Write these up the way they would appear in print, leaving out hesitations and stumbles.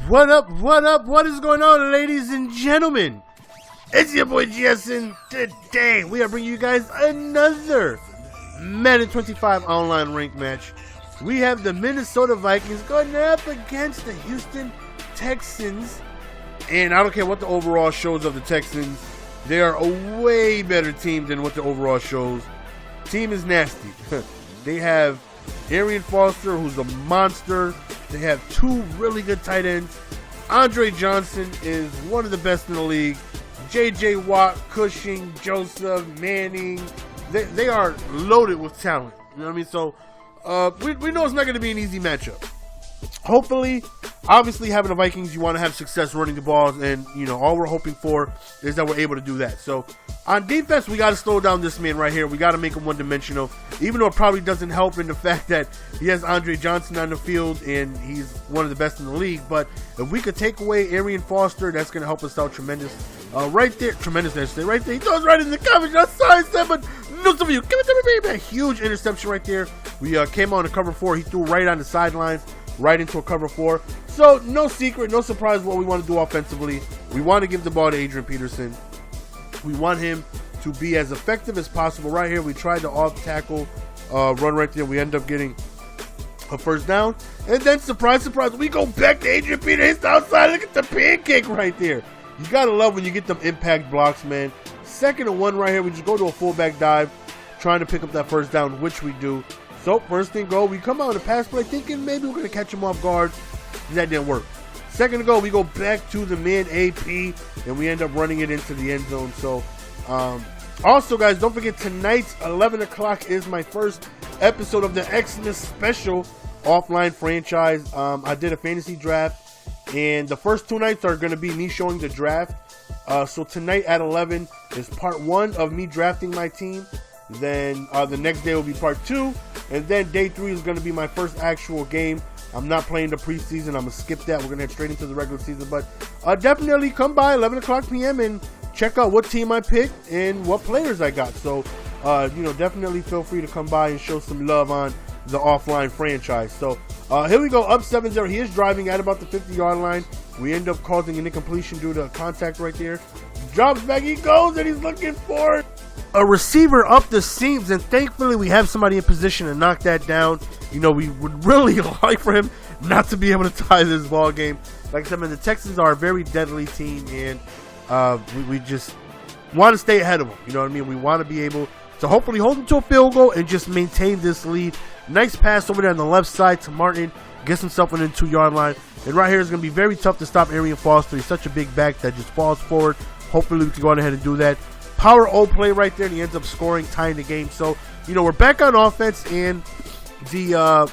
What up, what is going on, ladies and gentlemen? It's your boy GS, and today we are bringing you guys another Madden 25 online rank match. We have the Minnesota Vikings going up against the Houston Texans, and I don't care what the overall shows of the Texans, they are a way better team than what the overall shows. Team is nasty. They have Arian Foster, who's a monster. They have two really good tight ends. Andre Johnson is one of the best in the league. J.J. Watt, Cushing, Joseph, Manning. They are loaded with talent. You know what I mean? So we know it's not going to be an easy matchup. Hopefully, obviously, having the Vikings, you want to have success running the balls, and all we're hoping for is that we're able to do that. So on defense, we got to slow down this man right here. We got to make him one-dimensional, even though it probably doesn't help in the fact that he has Andre Johnson on the field and he's one of the best in the league. But if we could take away Arian Foster, that's going to help us out tremendous. Right there, tremendous. Right there, he throws right in the coverage. I'm sorry, but no, some of you, give it to me, baby. Huge interception right there. We came on to cover 4. He threw right on the sidelines, right into a cover 4. So no secret, no surprise what we want to do offensively. We want to give the ball to Adrian Peterson. We want him to be as effective as possible. Right here, we tried the off tackle run right there. We end up getting a first down. And then surprise, surprise, we go back to Adrian Peterson. He's outside. Look at the pancake right there. You got to love when you get them impact blocks, man. 2nd and 1 right here. We just go to a fullback dive, trying to pick up that first down, which we do. So, first thing go, we come out in a pass play thinking maybe we're going to catch him off guard. That didn't work. 2nd to go, we go back to the man AP, and we end up running it into the end zone. So, also, guys, don't forget, tonight's 11 o'clock is my first episode of the Xmas special offline franchise. I did a fantasy draft, and the first 2 nights are going to be me showing the draft. So, tonight at 11 is part 1 of me drafting my team. Then the next day will be part 2, and then day 3 is going to be my first actual game. I'm not playing the preseason. I'm going to skip that. We're going to head straight into the regular season, but definitely come by 11 o'clock p.m. and check out what team I picked and what players I got. So, definitely feel free to come by and show some love on the offline franchise. So, here we go, up 7-0. He is driving at about the 50-yard line. We end up causing an incompletion due to contact right there. Drops back, he goes, and he's looking for a receiver up the seams, and thankfully we have somebody in position to knock that down. We would really like for him not to be able to tie this ball game. Like I said, man, the Texans are a very deadly team, and we just want to stay ahead of them. You know what I mean? We want to be able to hopefully hold them to a field goal and just maintain this lead. Nice pass over there on the left side to Martin. Gets himself within the 2-yard line. And right here is going to be very tough to stop Arian Foster. He's such a big back that just falls forward. Hopefully we can go on ahead and do that. Power O play right there, and he ends up scoring, tying the game. So, we're back on offense, and the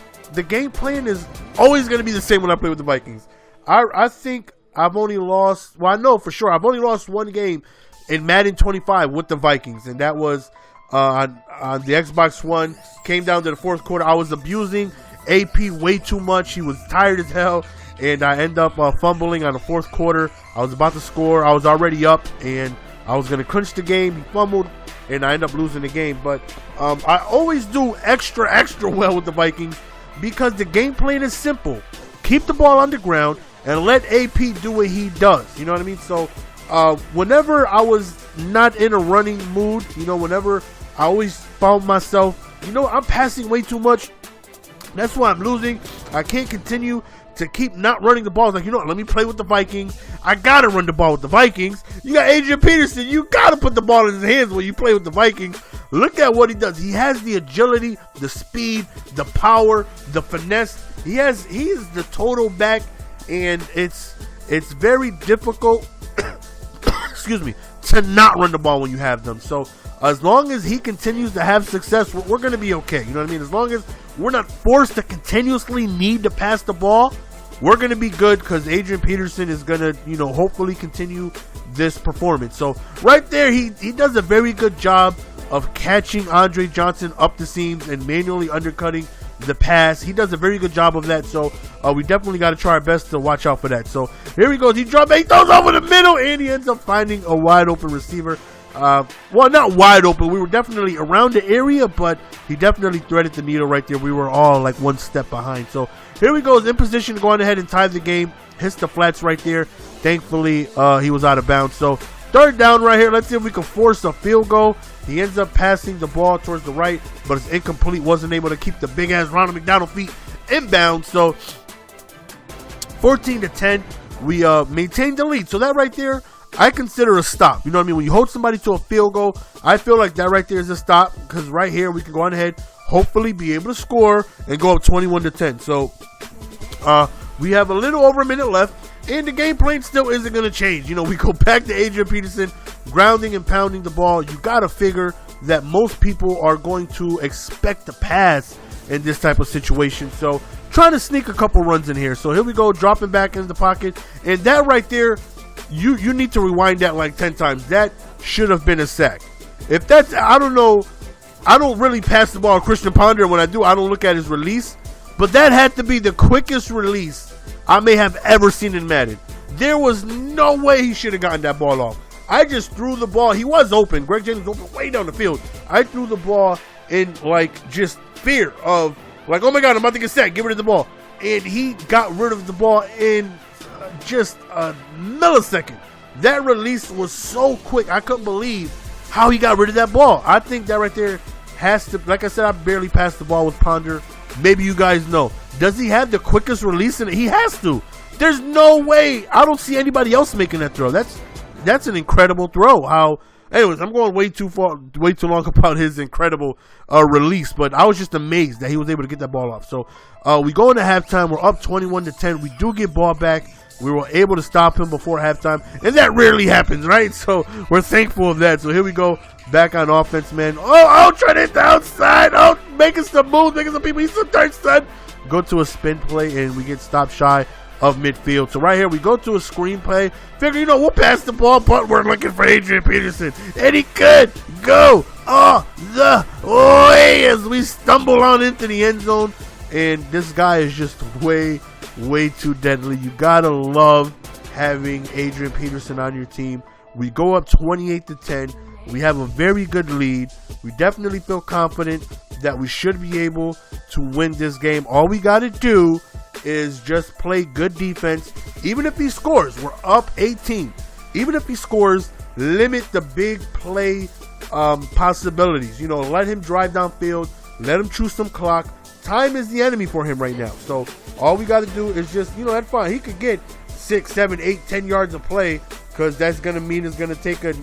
game plan is always going to be the same when I play with the Vikings. I think I've only lost, well, I know for sure, I've only lost 1 game in Madden 25 with the Vikings, and that was on the XboxOne. Came down to the 4th quarter. I was abusing AP way too much. He was tired as hell, and I end up fumbling on the 4th quarter. I was about to score. I was already up, and I was going to clinch the game. He fumbled, and I end up losing the game. But I always do extra well with the Vikings because the game plan is simple. Keep the ball on the ground and let AP do what he does. You know what I mean? So whenever I was not in a running mood, whenever I always found myself, I'm passing way too much. That's why I'm losing. I can't continue to keep not running the ball. It's like, let me play with the Vikings. I got to run the ball with the Vikings. You got Adrian Peterson. You got to put the ball in his hands when you play with the Vikings. Look at what he does. He has the agility, the speed, the power, the finesse. He is the total back, and it's very difficult excuse me, to not run the ball when you have them. So as long as he continues to have success, we're going to be okay. You know what I mean? As long as we're not forced to continuously need to pass the ball, we're going to be good because Adrian Peterson is going to, hopefully continue this performance. So right there, he does a very good job of catching Andre Johnson up the seams and manually undercutting the pass. He does a very good job of that. So we definitely got to try our best to watch out for that. So here he goes. He drops, he throws over the middle, and he ends up finding a wide open receiver. well, not wide open. We were definitely around the area, but he definitely threaded the needle right there. We were all like one step behind. So here we go. He's in position to go on ahead and tie the game. Hits the flats right there. Thankfully, he was out of bounds. So third down right here. Let's see if we can force a field goal. He ends up passing the ball towards the right, but it's incomplete. Wasn't able to keep the big-ass Ronald McDonald feet inbound. So 14-10, we maintained the lead. So that right there, I consider a stop. You know what I mean? When you hold somebody to a field goal, I feel like that right there is a stop, because right here we can go on ahead, hopefully be able to score and go up 21-10. So we have a little over a minute left, and the game plan still isn't going to change. You know, we go back to Adrian Peterson, grounding and pounding the ball. You got to figure that most people are going to expect to pass in this type of situation. So trying to sneak a couple runs in here. So here we go, dropping back into the pocket. And that right there, you need to rewind that like 10 times. That should have been a sack. If that's, I don't know, I don't really pass the ball to Christian Ponder. When I do, I don't look at his release. But that had to be the quickest release I may have ever seen in Madden. There was no way he should have gotten that ball off. I just threw the ball. He was open. Greg Jennings was open way down the field. I threw the ball in like just fear of like, oh my God, I'm about to get sacked. Get rid of the ball. And he got rid of the ball in just a millisecond. That release was so quick. I couldn't believe how he got rid of that ball. I think that right there has to, like I said, I barely passed the ball with Ponder. Maybe you guys know. Does he have the quickest release in it? He has to. There's no way. I don't see anybody else making that throw. That's an incredible throw. Anyways, I'm going way too long about his incredible release, but I was just amazed that he was able to get that ball off. So we go into halftime. We're up 21-10. We do get ball back. We were able to stop him before halftime, and that rarely happens, right? So we're thankful of that. So here we go, back on offense, man. Oh, try to hit the outside. Oh, making some moves, making some people. He's some third son. Go to a spin play, and we get stopped shy of midfield. So right here, we go to a screen play. Figure, we'll pass the ball, but we're looking for Adrian Peterson. And he could go all the way as we stumble on into the end zone. And this guy is just way too deadly. You gotta love having Adrian Peterson on your team. We go up 28-10. We have a very good lead. We definitely feel confident that we should be able to win this game. All we got to do is just play good defense. Even if he scores, we're up 18. Even if he scores, limit the big play possibilities. Let him drive downfield. Let him chew some clock. Time is the enemy for him right now. So all we got to do is just, that's fine. He could get 6, 7, 8, 10 yards of play, because that's going to mean it's going to take a,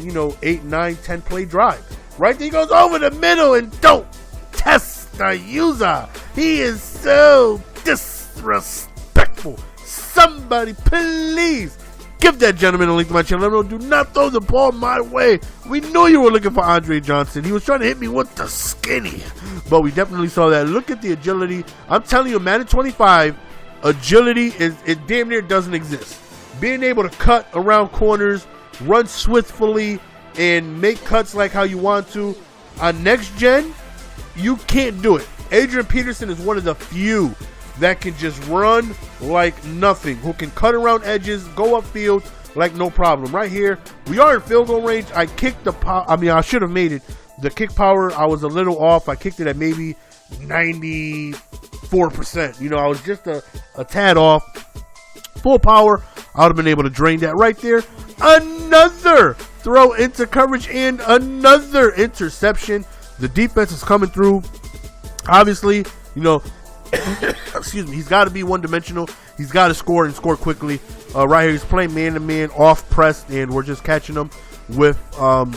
8, 9, 10 play drive. Right there, he goes over the middle and don't test the user. He is so disrespectful. Somebody please give that gentleman a link to my channel. Let him know, do not throw the ball my way. We knew you were looking for Andre Johnson. He was trying to hit me with the skinny, but we definitely saw that. Look at the agility. I'm telling you, Madden 25, agility it damn near doesn't exist. Being able to cut around corners, run swiftly, and make cuts like how you want to. On next gen, you can't do it. Adrian Peterson is one of the few that can just run like nothing, who can cut around edges, go upfield like no problem. Right here, we are in field goal range. I kicked I should have made it. The kick power, I was a little off. I kicked it at maybe 94%. I was just a tad off. Full power, I would have been able to drain that right there. Another throw into coverage and another interception. The defense is coming through. Obviously, excuse me, he's got to be one-dimensional. He's got to score and score quickly. Right here, he's playing man-to-man, off-pressed, and we're just catching him with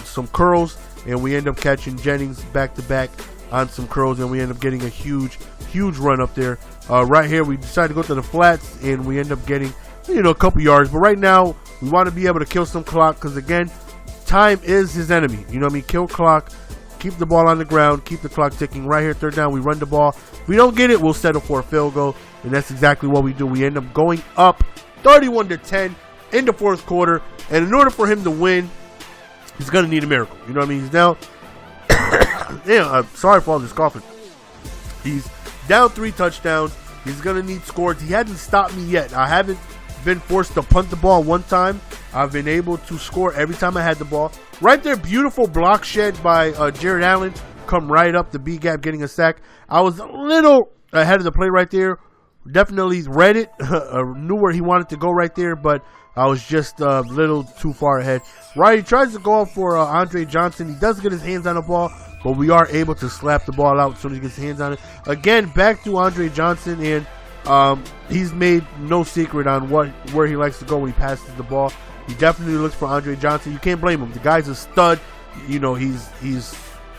some curls, and we end up catching Jennings back-to-back on some curls, and we end up getting a huge run up there. Right here, we decide to go to the flats, and we end up getting, a couple yards. But right now, we want to be able to kill some clock, because, again, time is his enemy. Kill clock. Keep the ball on the ground. Keep the clock ticking. Right here, third down, we run the ball. If we don't get it, we'll settle for a field goal, and that's exactly what we do. We end up going up 31-10 in the fourth quarter, and in order for him to win, he's going to need a miracle. He's down. I'm sorry for all this coughing. He's down 3 touchdowns. He's going to need scores. He hasn't stopped me yet. I haven't been forced to punt the ball one time, I've been able to score every time I had the ball. Right there, beautiful block shed by Jared Allen. Come right up the B gap, getting a sack. I was a little ahead of the play right there. Definitely read it, knew where he wanted to go right there, but I was just a little too far ahead. Right, he tries to go up for Andre Johnson. He does get his hands on the ball, but we are able to slap the ball out as soon as he gets his hands on it. Again, back to Andre Johnson, and he's made no secret on where he likes to go when he passes the ball. He definitely looks for Andre Johnson. You can't blame him. The guy's a stud. You know, he's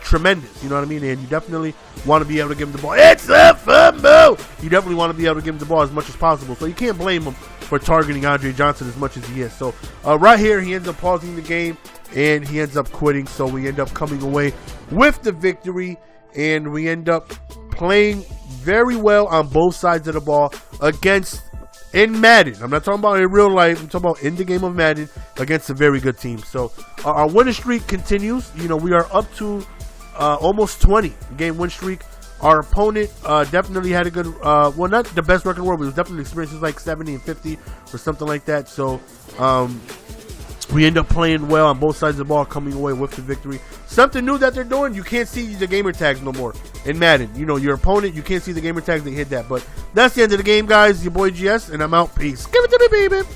tremendous. You know what I mean? And you definitely want to be able to give him the ball. It's a fumble! You definitely want to be able to give him the ball as much as possible. So you can't blame him for targeting Andre Johnson as much as he is. So right here, he ends up pausing the game, and he ends up quitting. So we end up coming away with the victory, and we end up playing very well on both sides of the ball in Madden. I'm not talking about in real life. I'm talking about in the game of Madden against a very good team. So our winning streak continues. You know, we are up to almost 20 game win streak. Our opponent definitely had a good, well, not the best record in the world, but it was definitely experiences like 70 and 50 or something like that. So we end up playing well on both sides of the ball, coming away with the victory. Something new that they're doing, you can't see the gamer tags no more in Madden. You know, your opponent, you can't see the gamer tags, they hit that. But that's the end of the game, guys. Your boy GS, and I'm out. Peace. Give it to me, baby.